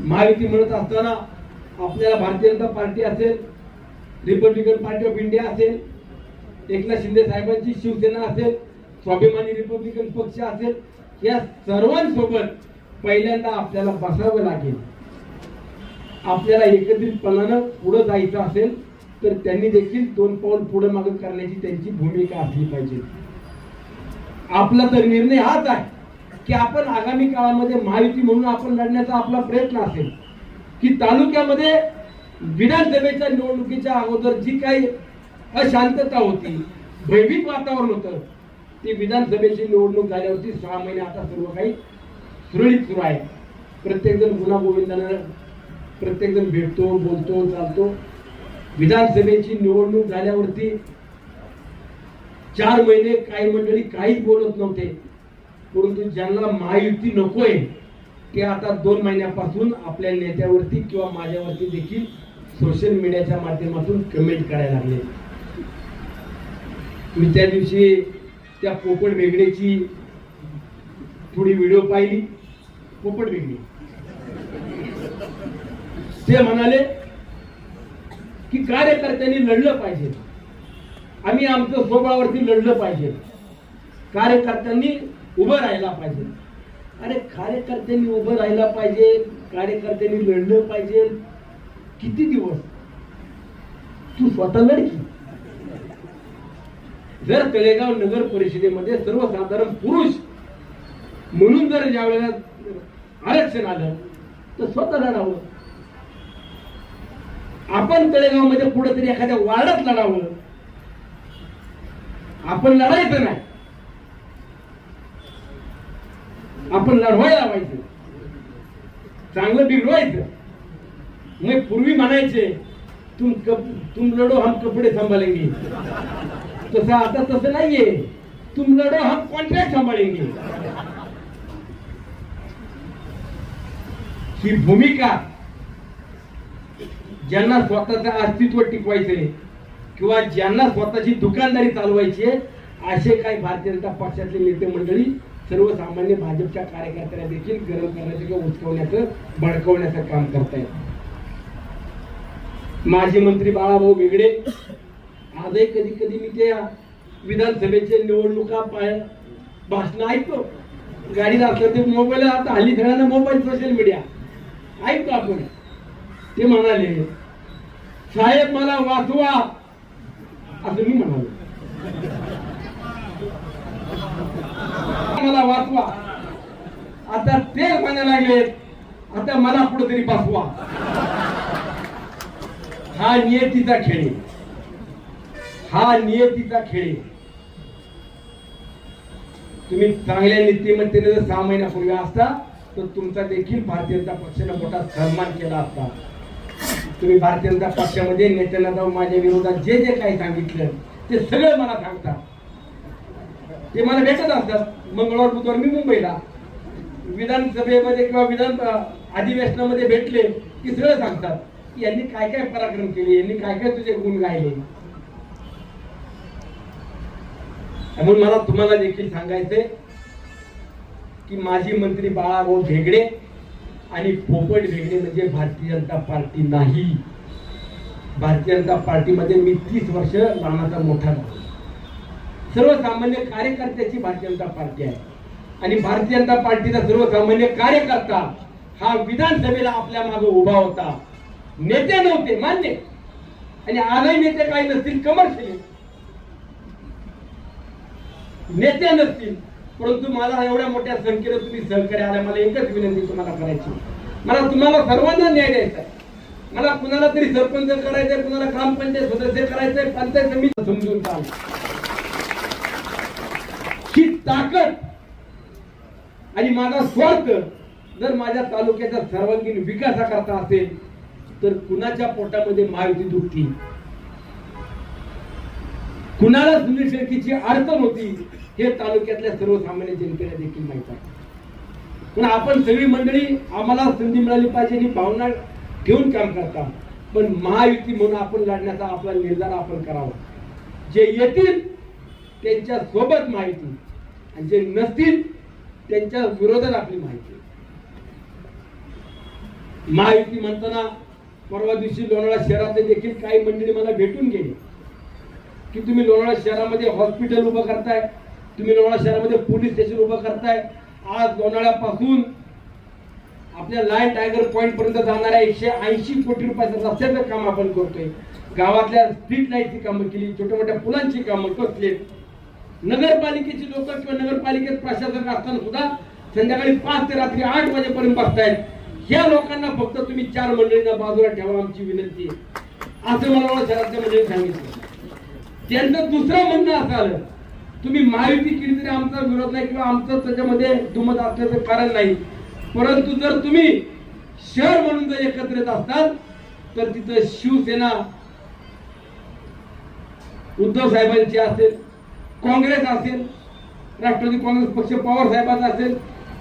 महायुती म्हणत असताना आपल्याला भारतीय जनता पार्टी असेल, रिपब्लिकन पार्टी ऑफ इंडिया असेल, एकनाथ शिंदे साहेबांची शिवसेना असेल, स्वाभिमानी रिपब्लिकन पक्ष असेल, या सर्वांसोबत पहिल्यांदा आपल्याला बसावं लागेल. आपल्याला एकत्रितपणानं पुढे जायचं असेल तर त्यांनी देखील 2 पाऊल पुढे मागे करण्याची त्यांची भूमिका असली पाहिजे. आपला तर निर्णय हाच आहे की आपण आगामी काळामध्ये महायुती म्हणून आपण लढण्याचा आपला प्रयत्न असेल की तालुक्यामध्ये विधानसभेच्या निवडणुकीच्या अगोदर जी काही अशांतता होती, भयभीत वातावरण होतं, ती विधानसभेची निवडणूक झाल्यावरती 6 महिने आता सर्व काही सुरळीत सुरू आहे. प्रत्येक जण गुणागोविंदानं प्रत्येक जण भेटतो, बोलतो, चालतो. विधानसभेची निवडणूक झाल्यावरती 4 महिने काही मंडळी काहीच बोलत नव्हते, परंतु ज्यांना महायुती नकोय ते आता 2 महिन्यापासून आपल्या नेत्यावरती किंवा माझ्यावरती देखील सोशल मीडियाच्या माध्यमातून कमेंट करायला लागले. मी त्या दिवशी त्या पोपट वेगळेची थोडी व्हिडिओ पाहिली. पोपट वेगळे ते म्हणाले की कार्यकर्त्यांनी लढलं पाहिजे, आम्ही आमच्या स्वबळावरती लढलं पाहिजे, कार्यकर्त्यांनी उभं राहायला पाहिजे. अरे कार्यकर्त्यांनी उभं राहायला पाहिजे, कार्यकर्त्यांनी लढलं पाहिजे, किती दिवस तू स्वतः लढकी. जर तळेगाव नगर परिषदेमध्ये सर्वसाधारण पुरुष म्हणून जर ज्या वेळेला आरक्षण आलं तर स्वतः लढावं. आपण तळेगाव मध्ये कुठेतरी एखाद्या वार्डात लढावं. आपण लढायचं नाही, आपण लढवायला लावायचं, चांगलं बिघडवायचं. मग पूर्वी म्हणायचे तुम लढो हम कपडे सांभाळेंगे, तसं आता तसं नाहीये, तुम लढो हम कॉन्ट्रॅक्ट सांभाळेंगे. ही भूमिका ज्यांना स्वतःचं अस्तित्व टिकवायचंय किंवा ज्यांना स्वतःची दुकानदारी चालवायची आहे असे काही भारतीय जनता पक्षातले नेते मंडळी सर्वसामान्य भाजपच्या कार्यकर्त्यांना देखील गरम करण्याचं किंवा उचकवण्याचं भडकवण्याचं काम करतायत. माजी मंत्री बाळाभाऊ वेगळे आजही कधी कधी मी त्या विधानसभेचे निवडणुका भाषण ऐकतो. गाडीत असलं ते मोबाईल, आता हल्ली सगळ्यांना मोबाईल, सोशल मीडिया ऐकतो आपण. ते म्हणाले साहेब मला वाचवा, असं मी म्हणालो, मला वाचवा. आता ते म्हणायला लागले आता मला कुठेतरी बसवा. हा नियतीचा खेळ, हा नियतीचा खेळ. तुम्ही चांगल्या नीतिमत्तेने जर 6 महिन्यापूर्वी असता तर तुमचा देखील भारतीय जनता पक्षाने मोठा सन्मान केला असता. तुम्ही भारतीय जनता पक्षामध्ये नेत्यांना जाऊन माझ्या विरोधात जे जे काही सांगितलं ते सगळं मला सांगतात. ते मला भेटत असतात. मंगळवार बुधवार मी मुंबईला विधानसभेमध्ये किंवा विधान अधिवेशनामध्ये भेटले की सगळं सांगतात यांनी काय काय पराक्रम केले, यांनी काय काय तुझे गुण गायले. म्हणून मला तुम्हाला देखील सांगायचंय की माजी मंत्री बाळाभाऊ भेगडे आणि पोपट वेगळे म्हणजे भारतीय जनता पार्टी नाही. भारतीय जनता पार्टीमध्ये मी 30 वर्ष लहानाचा मोठा झालो. सर्वसामान्य कार्यकर्त्याची भारतीय जनता पार्टी आहे आणि भारतीय जनता पार्टीचा सर्वसामान्य कार्यकर्ता हा विधानसभेला आपल्या मागे उभा होता. नेते नव्हते मान्य, आणि आजही नेते काही नसतील, कमर्शियल नेते नसतील, परंतु मला एवढ्या मोठ्या संख्येने तुम्ही सहकार्य आल्या. मला एकच विनंती तुम्हाला करायची, मला तुम्हाला सर्वांना न्याय द्यायचा आहे. मला कुणाला तरी सरपंच करायचंय, कुणाला ग्रामपंचायत सदस्य करायचंय, पंचायत समिती समजून चाल. ही ताकद आणि माझा स्वार्थ जर माझ्या तालुक्याचा सर्वांगीण विकासाकरता असेल तर कुणाच्या पोटामध्ये महायुती दुखती, कुणाला सुनील शेळकेची अडचण होती हे तालुक्यातल्या सर्वसामान्य जनतेला देखील माहित आहे. पण आपण सगळी मंडळी आम्हाला संधी मिळाली पाहिजे ही भावना घेऊन काम करता. पण महायुती म्हणून आपण लढण्याचा आपला निर्धार आपण करावा. जे येतील त्यांच्या सोबत माहिती आणि जे नसतील त्यांच्या विरोधात आपली माहिती. महायुती म्हणताना परवा दिवशी लोणावळा शहरातले देखील काही मंडळी मला भेटून गेले की तुम्ही लोणावळा शहरामध्ये हॉस्पिटल उभं करताय, तुम्ही लोणावळा शहरामध्ये पोलीस स्टेशन उभं करताय. आज लोणावळ्यापासून आपल्या लायन टायगर पॉइंट पर्यंत जाणाऱ्या 180 कोटी रुपयाचं रस्त्याचं काम आपण करतोय. गावातल्या स्ट्रीट लाईटची कामं केली, छोट्या मोठ्या पुलांची कामं कसली. नगरपालिकेची लोक किंवा नगरपालिकेत प्रशासक असताना सुद्धा संध्याकाळी 5 ते रात्री 8 वाजेपर्यंत बसतायत. ह्या लोकांना फक्त तुम्ही 4 मंडळींना बाजूला ठेवा, आमची विनंती आहे, असं मला शहरातल्या मंडळींनी सांगितलं. त्यांचं दुसरं म्हणणं असं आलं, तुम्ही महायुती केली तरी आमचा विरोध नाही किंवा आमचं त्याच्यामध्ये दुमत असल्याचं कारण नाही, परंतु जर तुम्ही शहर म्हणून जर एकत्रित असतात तर तिथं शिवसेना उद्धव साहेबांची असेल, काँग्रेस असेल, राष्ट्रवादी काँग्रेस पक्ष पवार साहेबांचा असेल,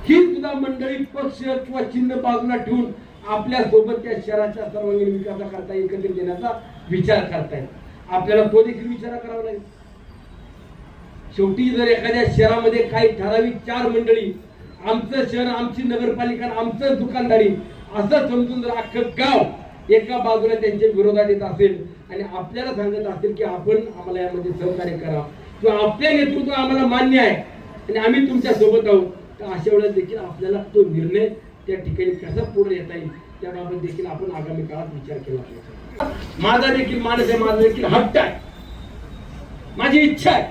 ही सुद्धा मंडळी पक्ष किंवा चिन्ह बाजूला ठेवून आपल्या सोबत त्या शहराच्या सर्वांगीण विकासाकरता एकत्रित येण्याचा विचार करतायत. आपल्याला तो देखील विचार करावा लागेल. शेवटी जर एखाद्या शहरामध्ये काही ठराविक 4 मंडळी, आमचं शहर, आमची नगरपालिका, आमचं दुकानदारी असं समजून जर अख्खं गाव एका बाजूला त्यांच्या विरोधात येत असेल आणि आपल्याला सांगत असेल की आपण आम्हाला यामध्ये सहकार्य करा किंवा आपल्या नेतृत्व आम्हाला मान्य आहे आणि आम्ही तुमच्या सोबत आहोत, तर अशा वेळेस देखील आपल्याला तो निर्णय त्या ठिकाणी कसा पुढे येता येईल त्याबाबत देखील आपण आगामी काळात विचार केला पाहिजे. माझा देखील मानस आहे, माझा देखील हट्ट आहे, माझी इच्छा आहे.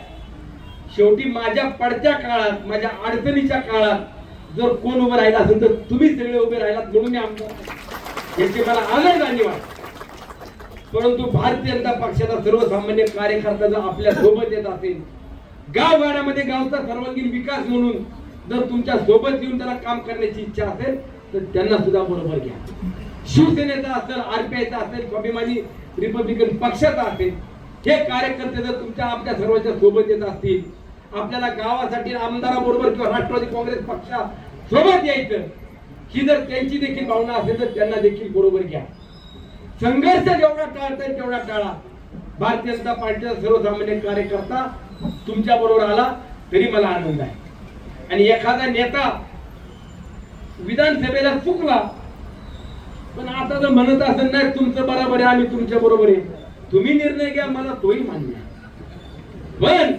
शेवटी माझ्या पडत्या काळात, माझ्या अडचणीच्या काळात जर कोण उभं राहिला असेल तर तुम्ही सगळे उभे राहिलात म्हणून मी आमदार, याची मला आनंद आणि वाटत. परंतु भारतीय जनता पक्षाचा सर्वसामान्य कार्यकर्ता जर आपल्या सोबत येत असेल, गावगाड्यामध्ये गावचा सर्वांगीण विकास म्हणून जर तुमच्या सोबत येऊन त्याला काम करण्याची इच्छा असेल तर त्यांना सुद्धा बरोबर घ्या. शिवसेनेचा असेल, आरपीआयचा असेल, स्वाभिमानी रिपब्लिकन पक्षाचा असेल, हे कार्यकर्ते जर तुमच्या आपल्या सर्वांच्या सोबत येत असतील, आपल्याला गावासाठी आमदाराबरोबर किंवा राष्ट्रवादी काँग्रेस पक्षा सोबत यायचं, ही जर त्यांची देखील भावना असेल तर त्यांना देखील बरोबर घ्या. संघर्ष जेवढा टाळता येईल तेवढा टाळा. भारतीय जनता पार्टीचा सर्वसामान्य कार्यकर्ता तुमच्या बरोबर आला तरी मला आनंद आहे. आणि एखादा नेता विधानसभेला चुकला पण आता जर म्हणत असेल नाही तुमचं बरोबर आहे, आम्ही तुमच्या बरोबर आहे, तुम्ही निर्णय घ्या, मला तोही मान्य आहे, पण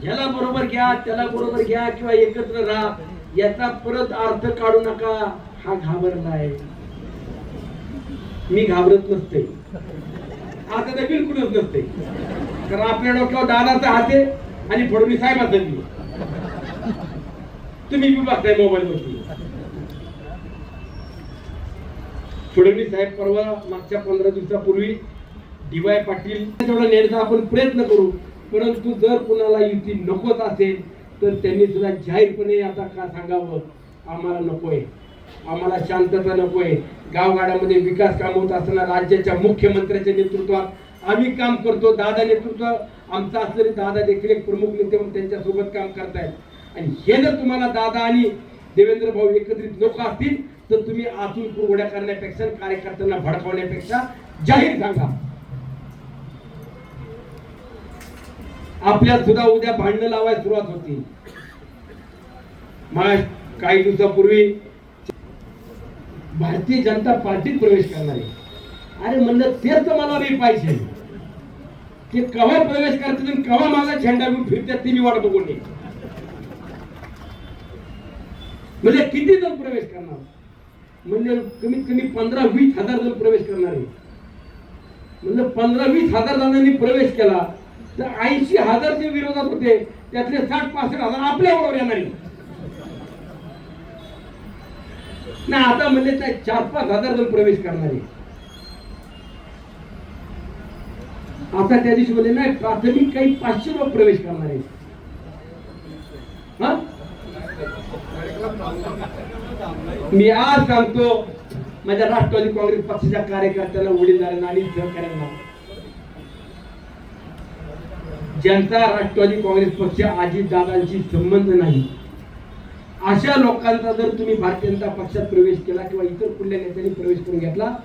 ह्याला बरोबर घ्या, त्याला बरोबर घ्या किंवा एकत्र राहा याचा परत अर्थ काढू नका. हा घाबरलाय, मी घाबरत नसते, आता तर बिलकुलच नसते, कारण आपल्या डोक्यावर दादाचा हात आहे आणि फडणवीस साहेबांचा. तुम्ही बी बघताय मोबाईल वरती, फडणवीस साहेब परवा मागच्या 15 दिवसापूर्वी DY पाटील तेवढा नेण्याचा आपण प्रयत्न करू, परंतु जर कुणाला युती नकोच असेल तर त्यांनी सुद्धा जाहीरपणे आता का सांगावं, आम्हाला नकोय, आम्हाला शांतता नकोय. गावगाड्यामध्ये विकास काम होत असताना राज्याच्या मुख्यमंत्र्याच्या नेतृत्वात आम्ही काम करतो, दादा नेतृत्व आमचं असलं, दादा देखील एक प्रमुख नेते म्हणून त्यांच्या सोबत काम करतायत. आणि हे जर तुम्हाला दादा आणि देवेंद्र भाऊ एकत्रित लोक असतील तर तुम्ही आतून कुरघोड्या करण्यापेक्षा, कार्यकर्त्यांना भडकवण्यापेक्षा जाहीर सांगा. आपल्यात सुद्धा उद्या भांडणं लावायला सुरुवात होती. काही दिवसापूर्वी भारतीय जनता पार्टीत प्रवेश करणारे, अरे म्हणलं तेच तर मला बी पाहिजे, ते केव्हा प्रवेश करतात आणि केव्हा माझा झेंडा घेऊन फिरतात ती मी वाट बघून नाही. म्हणजे किती जण प्रवेश करणार, म्हणजे कमीत कमी 15-20 हजार जण प्रवेश करणार आहे. म्हणजे 15-20 हजार जणांनी प्रवेश केला तर 80,000 जे विरोधात होते त्यातले 60-65 हजार आपल्या बरोबर येणार आहे ना. आता म्हणजे 4-5 हजार जण प्रवेश करणार आहे. आता त्या दिवशी म्हणजे नाही, प्राथमिक काही 500 लोक प्रवेश करणार आहे. मी आज सांगतो माझ्या राष्ट्रवादी काँग्रेस पक्षाच्या कार्यकर्त्यांना, वडीलधाऱ्यांना आणि सहकाऱ्यांना, ज्यांचा राष्ट्रवादी काँग्रेस पक्ष अजितदादांशी संबंध नाही अशा लोकांचा जर तुम्ही भारतीय जनता पक्षात प्रवेश केला किंवा इतर कुठल्या नेत्यांनी प्रवेश करून घेतला,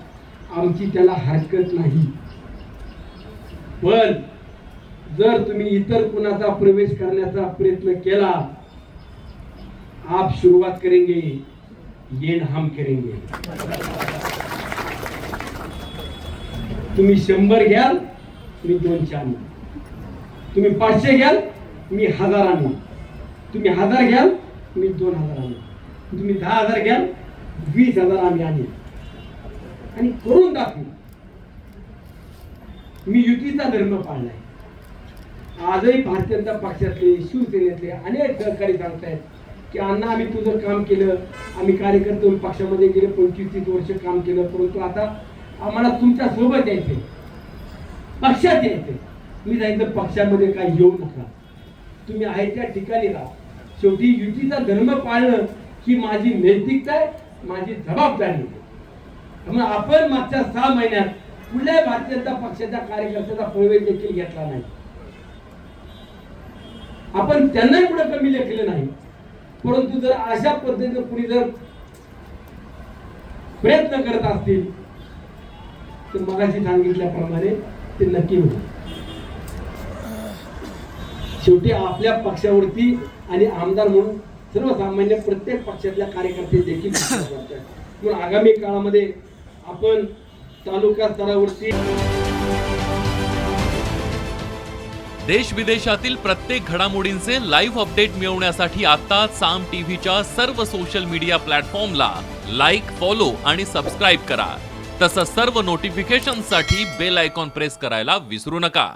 आमची त्याला हरकत नाही. पण जर तुम्ही इतर कुणाचा प्रवेश करण्याचा प्रयत्न केला, आप शुरुआत करेंगे, ये हम करेंगे. तुम्ही 100 घ्याल मी 200 आणीन, तुम्ही 500 घ्याल मी 1000 आणीन, तुम्ही 1000 घ्याल मी 2000 आणीन, तुम्ही 10,000 घ्याल 20,000 आम्ही आणीन आणि करून दाखवू. मी युतीचा धर्म पाळलाय. आजही भारतीय जनता पक्षातले शिवसेनेतले अनेक सहकारी सांगतायत की अण्णा आम्ही तुझं काम केलं, आम्ही कार्यकर्ते पक्षामध्ये गेले 25-30 वर्ष काम केलं, परंतु आता आम्हाला तुमच्या सोबत यायचंय, पक्षात यायचंय. मी सांगितलं पक्षामध्ये काही येऊ नका, तुम्ही आहे त्या ठिकाणी राहा. शेवटी युतीचा धर्म पाळणं ही माझी नैतिकता आहे, माझी जबाबदारी आहे. त्यामुळे आपण मागच्या 6 महिन्यात कुठल्याही भारतीय जनता पक्षाच्या कार्यकर्त्याचा प्रवेश देखील घेतला नाही. आपण त्यांनाही पुढे कमी लेखले नाही. परंतु जर अशा पद्धतीने कुणी जर प्रयत्न करत असतील तर मगाशी सांगितल्याप्रमाणे ते नक्की होईल. शेवटी आपल्या पक्षावरती आणि आमदार म्हणून सर्वसामान्य प्रत्येक पक्षातल्या कार्यकर्ते देखील विश्वास करतात. म्हणून आगामी काळामध्ये आपण तालुका स्तरावरती देश विदेशातील प्रत्येक घडामोडींचे लाईव्ह अपडेट मिळवण्यासाठी आता साम टीव्हीच्या सर्व सोशल मीडिया प्लॅटफॉर्मला लाईक, फॉलो आणि सबस्क्राईब करा. तसंच सर्व नोटिफिकेशनसाठी बेल आयकॉन प्रेस करायला विसरू नका.